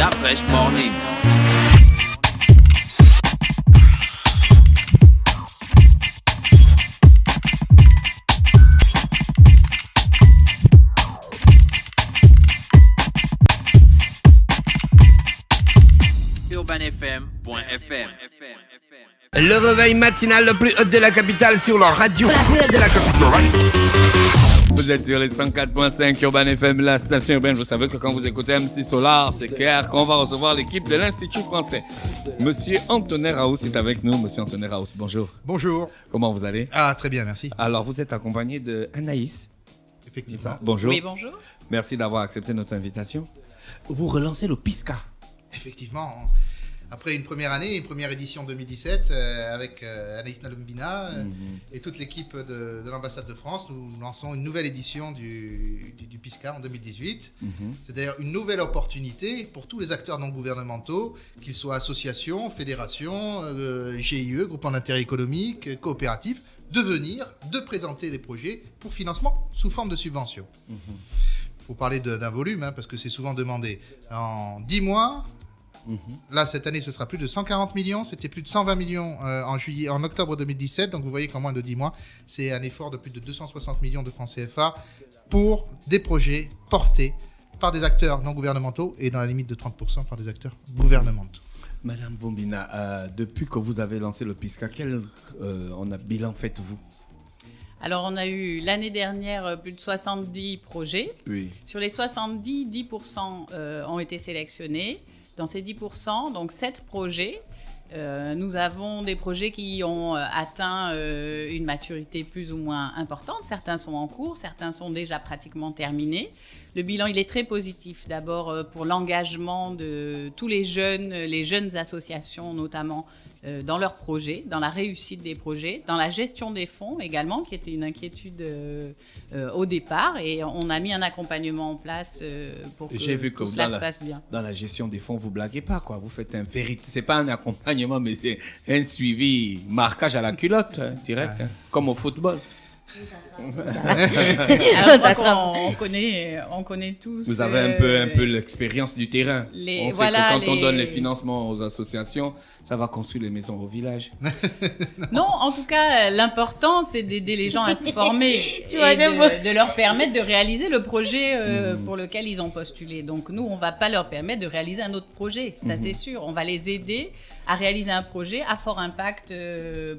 La Fresh Morning. UrbanFM.fm. Le réveil matinal le plus haut de la capitale sur la radio. La plus haute de la capitale. Vous êtes sur les 104.5 Urban FM, la station urbaine. Vous savez que quand vous écoutez MC Solar, c'est clair qu'on va recevoir l'équipe de l'Institut français. Monsieur Antonin Raous est avec nous. Monsieur Antonin Raous, bonjour. Bonjour. Comment vous allez? Ah, très bien, merci. Alors, vous êtes accompagné de Anaïs. Effectivement. Bonjour. Oui, bonjour. Merci d'avoir accepté notre invitation. Vous relancez le PISCA. Effectivement. Après une première année, une première édition 2017, avec Anaïs Nalombina et toute l'équipe de l'ambassade de France, nous lançons une nouvelle édition du PISCA en 2018. C'est d'ailleurs une nouvelle opportunité pour tous les acteurs non gouvernementaux, qu'ils soient associations, fédérations, GIE, groupements d'intérêt économique, coopératifs, de venir, de présenter les projets pour financement sous forme de subvention. Il faut parler d'un volume, parce que c'est souvent demandé. En 10 mois... Là, cette année, ce sera plus de 140 millions. C'était plus de 120 millions en octobre 2017. Donc, vous voyez qu'en moins de 10 mois, c'est un effort de plus de 260 millions de francs CFA pour des projets portés par des acteurs non gouvernementaux et dans la limite de 30% par des acteurs gouvernementaux. Madame Bombina, depuis que vous avez lancé le PISCA, quel bilan faites-vous? Alors, on a eu l'année dernière plus de 70 projets. Oui. Sur les 70, 10% ont été sélectionnés. Dans ces 10%, donc 7 projets, nous avons des projets qui ont atteint une maturité plus ou moins importante. Certains sont en cours, certains sont déjà pratiquement terminés. Le bilan, il est très positif. D'abord pour l'engagement de tous les jeunes associations notamment, dans leurs projets, dans la réussite des projets, dans la gestion des fonds également, qui était une inquiétude au départ. Et on a mis un accompagnement en place pour que tout cela se passe bien. Dans la gestion des fonds, vous blaguez pas, quoi. Vous faites un véritable... C'est pas un accompagnement, mais c'est un suivi, marquage à la culotte, direct, comme au football. Alors, on connaît tous. Vous avez un peu l'expérience du terrain. On sait que quand on donne les financements aux associations, ça va construire les maisons au village. Non, en tout cas, l'important, c'est d'aider les gens à se former et de leur permettre de réaliser le projet pour lequel ils ont postulé. Donc, nous, on ne va pas leur permettre de réaliser un autre projet, ça c'est sûr. On va les aider à réaliser un projet à fort impact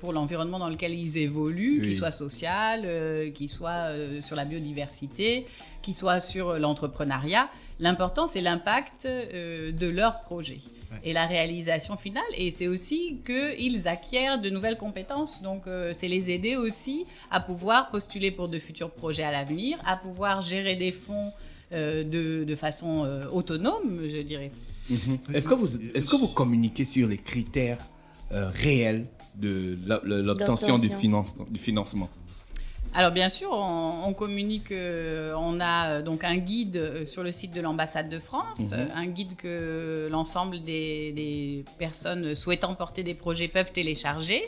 pour l'environnement dans lequel ils évoluent, qu'il soit social, qu'il soit sur la biodiversité, qu'il soit sur l'entrepreneuriat. L'important, c'est l'impact de leur projet et la réalisation finale. Et c'est aussi qu'ils acquièrent de nouvelles compétences. Donc, c'est les aider aussi à pouvoir postuler pour de futurs projets à l'avenir, à pouvoir gérer des fonds de façon autonome, je dirais. Est-ce que vous communiquez sur les critères réels de l'obtention du financement? Alors bien sûr, on communique, on a donc un guide sur le site de l'ambassade de France, un guide que l'ensemble des personnes souhaitant porter des projets peuvent télécharger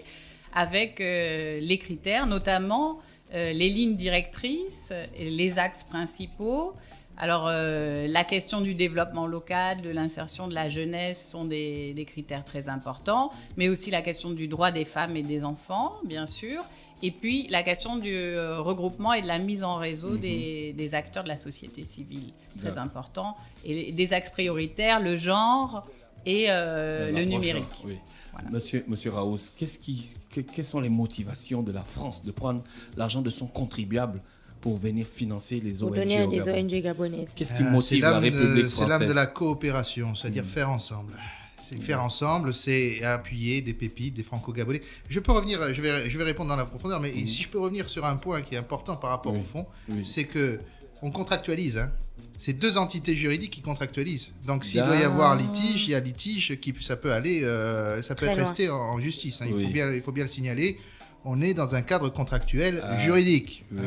avec les critères, notamment les lignes directrices, les axes principaux. Alors, la question du développement local, de l'insertion de la jeunesse sont des critères très importants, mais aussi la question du droit des femmes et des enfants, bien sûr, et puis la question du regroupement et de la mise en réseau des acteurs de la société civile, très important, et des axes prioritaires, le genre et le numérique. Oui. Voilà. Monsieur Raous, quelles sont les motivations de la France de prendre l'argent de son contribuable pour venir financer les ONG gabonaises? Qu'est-ce qui motive la République française? C'est l'âme de la coopération, c'est-à-dire faire ensemble. Faire ensemble, c'est appuyer des pépites, des franco-gabonais. Je peux revenir, je vais répondre dans la profondeur, mais si je peux revenir sur un point qui est important par rapport au fond, c'est que on contractualise. C'est deux entités juridiques qui contractualisent. Donc, s'il doit y avoir litige, il y a litige ça peut aller, ça peut être resté en justice. Il faut bien le signaler. On est dans un cadre contractuel juridique. Oui.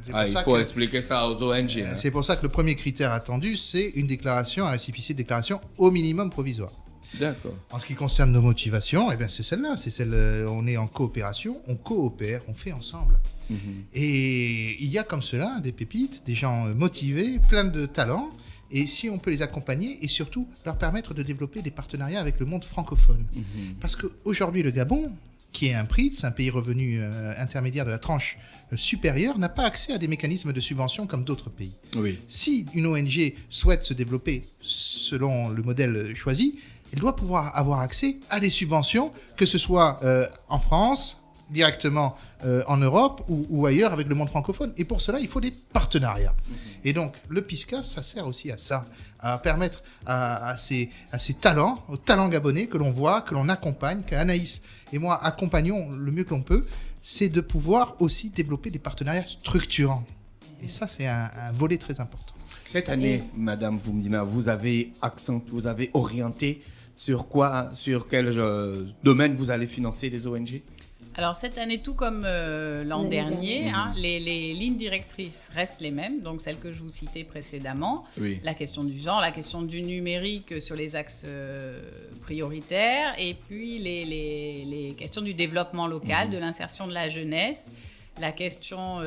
Il faut expliquer ça aux ONG. C'est pour ça que le premier critère attendu, c'est une déclaration, un récépissé de déclaration au minimum provisoire. D'accord. En ce qui concerne nos motivations, c'est celle-là. On est en coopération, on coopère, on fait ensemble. Et il y a comme cela des pépites, des gens motivés, plein de talents, et si on peut les accompagner et surtout leur permettre de développer des partenariats avec le monde francophone. Parce qu'aujourd'hui, le Gabon, qui est un PRITS, un pays revenu intermédiaire de la tranche supérieure, n'a pas accès à des mécanismes de subvention comme d'autres pays. Oui. Si une ONG souhaite se développer selon le modèle choisi, elle doit pouvoir avoir accès à des subventions, que ce soit en France, directement en Europe ou ailleurs avec le monde francophone. Et pour cela, il faut des partenariats. Et donc, le PISCA, ça sert aussi à ça, à permettre à ces talents, aux talents gabonais que l'on voit, que l'on accompagne, qu'Anaïs et moi accompagnons le mieux que l'on peut, c'est de pouvoir aussi développer des partenariats structurants. Et ça, c'est un volet très important. Cette année, Madame Voumdina, vous avez orienté sur quoi, sur quel domaine vous allez financer les ONG? Alors cette année, tout comme l'an dernier, les lignes directrices restent les mêmes, donc celles que je vous citais précédemment. Oui. La question du genre, la question du numérique sur les axes prioritaires, et puis les questions du développement local, de l'insertion de la jeunesse, la question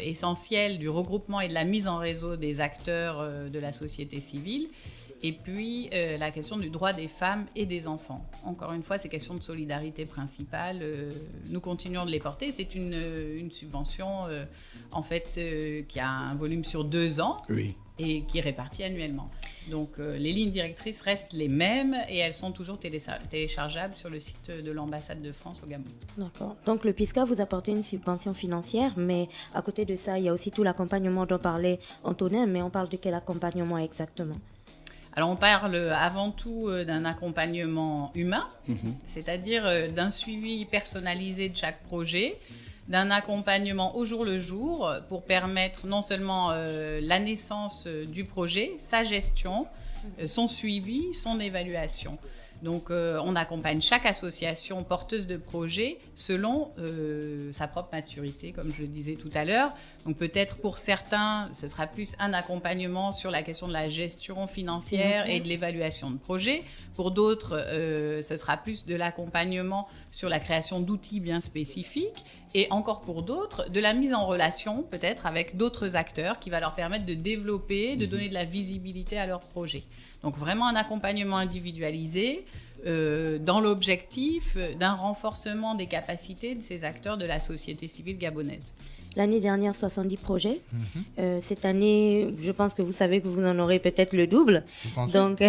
essentielle du regroupement et de la mise en réseau des acteurs de la société civile, et puis la question du droit des femmes et des enfants. Encore une fois, ces questions de solidarité principale, nous continuons de les porter. C'est une subvention en fait qui a un volume sur 2 ans. Oui. Et qui est répartie annuellement. Donc les lignes directrices restent les mêmes et elles sont toujours téléchargeables sur le site de l'ambassade de France au Gabon. D'accord. Donc le PISCA vous apporte une subvention financière, mais à côté de ça, il y a aussi tout l'accompagnement dont parlait Antonin, mais on parle de quel accompagnement exactement ? Alors on parle avant tout d'un accompagnement humain, c'est-à-dire d'un suivi personnalisé de chaque projet, d'un accompagnement au jour le jour pour permettre non seulement la naissance du projet, sa gestion, son suivi, son évaluation. Donc on accompagne chaque association porteuse de projet selon sa propre maturité, comme je le disais tout à l'heure. Donc peut-être pour certains, ce sera plus un accompagnement sur la question de la gestion financière et de l'évaluation de projet. Pour d'autres, ce sera plus de l'accompagnement sur la création d'outils bien spécifiques. Et encore pour d'autres, de la mise en relation peut-être avec d'autres acteurs qui va leur permettre de développer, de donner de la visibilité à leur projet. Donc vraiment un accompagnement individualisé dans l'objectif d'un renforcement des capacités de ces acteurs de la société civile gabonaise. L'année dernière, 70 projets. Cette année, je pense que vous savez que vous en aurez peut-être le double. Donc,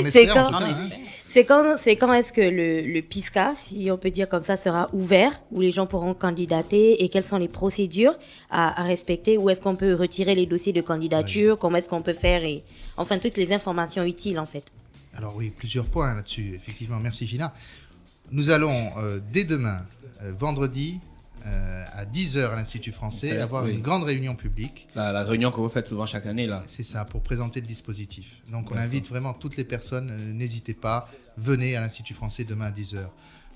c'est quand est-ce que le PISCA, si on peut dire comme ça, sera ouvert, où les gens pourront candidater et quelles sont les procédures à respecter, où est-ce qu'on peut retirer les dossiers de candidature, comment est-ce qu'on peut faire, et enfin toutes les informations utiles en fait. Alors oui, plusieurs points là-dessus, effectivement. Merci Gina. Nous allons dès demain, vendredi, à 10h à l'Institut français, avoir une grande réunion publique. La réunion que vous faites souvent chaque année, là. C'est ça, pour présenter le dispositif. Donc on invite vraiment toutes les personnes, n'hésitez pas, venez à l'Institut français demain à 10h.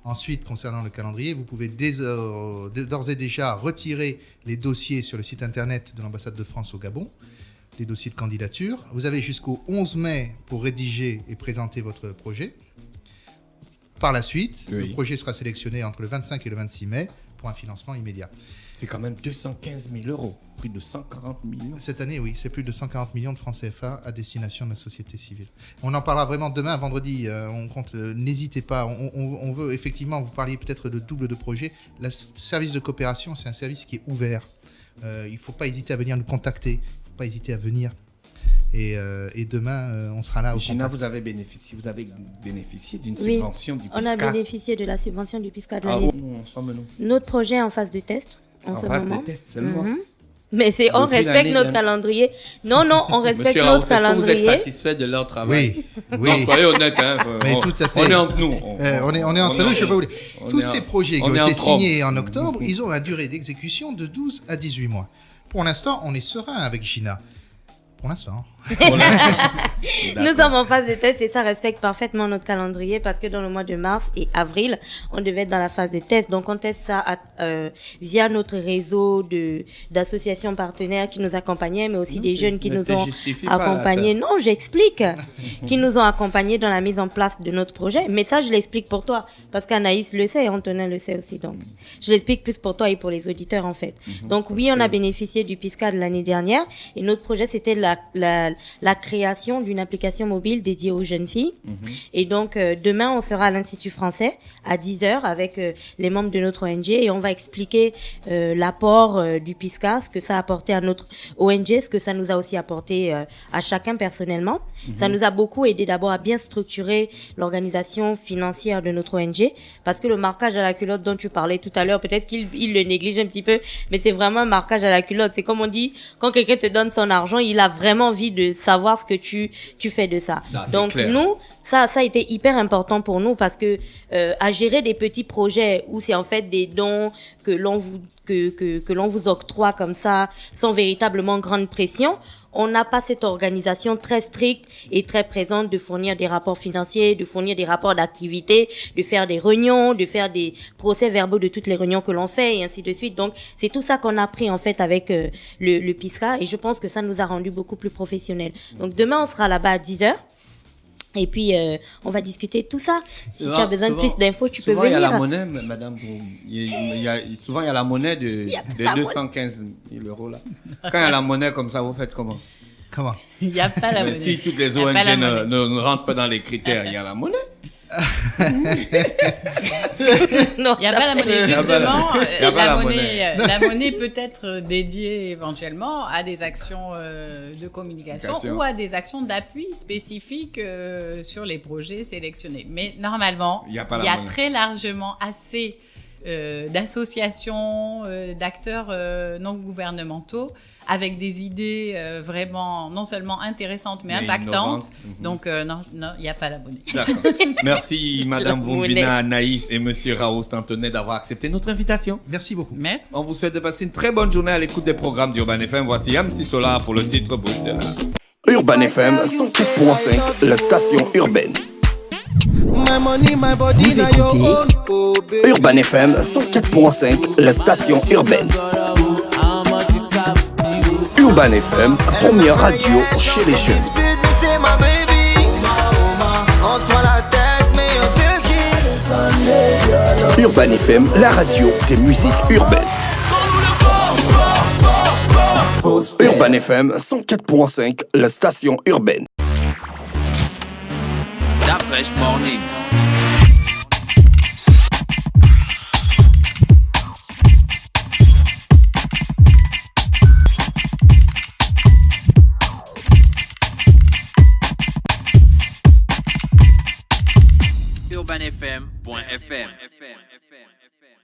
Ensuite, concernant le calendrier, vous pouvez d'ores et déjà retirer les dossiers sur le site internet de l'ambassade de France au Gabon, les dossiers de candidature. Vous avez jusqu'au 11 mai pour rédiger et présenter votre projet. Par la suite, le projet sera sélectionné entre le 25 et le 26 mai pour un financement immédiat. C'est quand même 215 000 euros, plus de 140 millions. Cette année, oui, c'est plus de 140 millions de francs CFA à destination de la société civile. On en parlera vraiment demain, vendredi. On compte, n'hésitez pas. On veut effectivement, vous parliez peut-être de double de projet. Le service de coopération, c'est un service qui est ouvert. Il ne faut pas hésiter à venir nous contacter. Il ne faut pas hésiter à venir. Et demain, on sera là. Gina, vous avez bénéficié d'une subvention du PISCA. On a bénéficié de la subvention du PISCA de l'année. Notre projet est en phase de test en ce moment. En phase de test seulement. Mais on respecte notre calendrier. Non, on respecte notre calendrier. Est-ce que vous êtes satisfait de leur travail? Oui. Non, soyez honnête. Mais tout à fait. On est entre nous. On est entre nous, je sais pas où. Tous ces projets qui ont été signés en octobre, ils ont une durée d'exécution de 12 à 18 mois. Pour l'instant, on est serein avec Gina. Pour l'instant. Nous sommes en phase de test et ça respecte parfaitement notre calendrier parce que dans le mois de mars et avril, on devait être dans la phase de test. Donc, on teste ça via notre réseau d'associations partenaires qui nous accompagnaient, mais aussi des jeunes qui nous ont accompagnés. Non, j'explique. Qui nous ont accompagnés dans la mise en place de notre projet. Mais ça, je l'explique pour toi parce qu'Anaïs le sait et Antonin le sait aussi. Donc, je l'explique plus pour toi et pour les auditeurs, en fait. Donc, oui, on a bénéficié du PISCA de l'année dernière et notre projet, c'était la la création d'une application mobile dédiée aux jeunes filles. Et donc, demain, on sera à l'Institut français à 10h avec les membres de notre ONG et on va expliquer l'apport du PISCA, ce que ça a apporté à notre ONG, ce que ça nous a aussi apporté à chacun personnellement. Ça nous a beaucoup aidé d'abord à bien structurer l'organisation financière de notre ONG parce que le marquage à la culotte dont tu parlais tout à l'heure, peut-être qu'il le néglige un petit peu, mais c'est vraiment un marquage à la culotte. C'est comme on dit, quand quelqu'un te donne son argent, il a vraiment envie de savoir ce que tu fais de ça. Donc nous, ça a été hyper important pour nous parce que à gérer des petits projets où c'est en fait des dons que l'on vous octroie comme ça sans véritablement grande pression, on n'a pas cette organisation très stricte et très présente de fournir des rapports financiers, de fournir des rapports d'activité, de faire des réunions, de faire des procès-verbaux de toutes les réunions que l'on fait et ainsi de suite. Donc, c'est tout ça qu'on a pris en fait avec le PISCA et je pense que ça nous a rendu beaucoup plus professionnels. Donc, demain, on sera là-bas à 10h. Et puis, on va discuter tout ça. Si tu as besoin de plus d'infos, tu peux venir. Souvent, il y a la monnaie, madame. Souvent, il y a la monnaie de 215 000 euros. Là. Quand il y a la monnaie comme ça, vous faites comment? Comment? Il n'y a pas la monnaie. Si toutes les ONG ne rentrent pas dans les critères, il y a la monnaie. Non, il n'y a pas la monnaie. Justement, la monnaie peut être dédiée éventuellement à des actions de communication ou à des actions d'appui spécifiques sur les projets sélectionnés. Mais normalement, il y a très largement assez d'associations, d'acteurs non gouvernementaux avec des idées vraiment non seulement intéressantes mais impactantes. Donc non, il n'y a pas la monnaie. D'accord. Merci Madame Vombina, Anaïs et Monsieur Raoul Stantonnet d'avoir accepté notre invitation. Merci beaucoup. Merci. On vous souhaite de passer une très bonne journée à l'écoute des programmes d'Urban FM. Voici MC Solar pour le titre brut de l'art. Urban FM 104.5, la station urbaine. Vous écoutez Urban FM 104.5, la station urbaine. Urban FM, première radio chez les jeunes. Urban FM, la radio des musiques urbaines. Urban FM 104.5, la station urbaine. Stop Fresh Morning. UrbanFM.fm